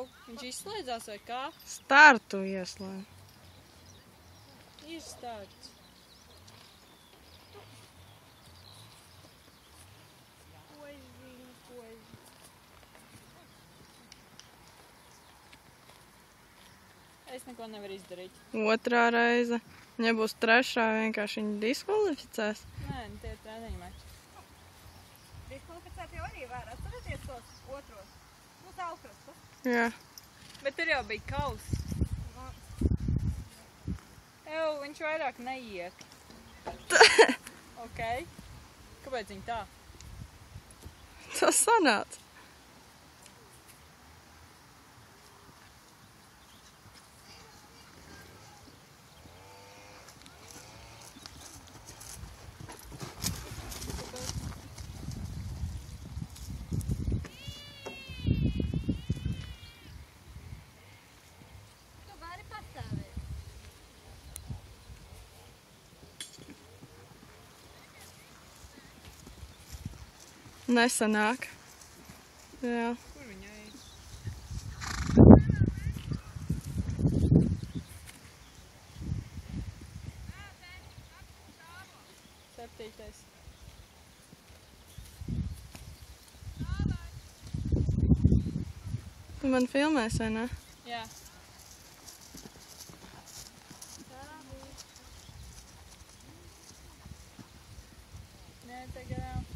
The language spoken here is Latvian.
jau viņš izslēdzās vai kā? Startu ieslēdz. Ir starts. Ko es zinu. Es neko nevaru izdarīt. Otrā reize. Ja būs trešā, vienkārši viņu diskvalificēs. Nē, tie ir treniņu mači. Diskvalificēt jau arī var. Atcerieties tos otros. Nu, tālkrastas. Jā. Bet tur jau bija kaus. Viņš vairāk neiet. Ok. Kāpēc viņi tā? Tas sanāca. Tu vari pastāvēt. Nesanāk. Jā. Kur viņa ir? Septītais. Tu man filmēsi, vai ne? Jā. Nē, te garām.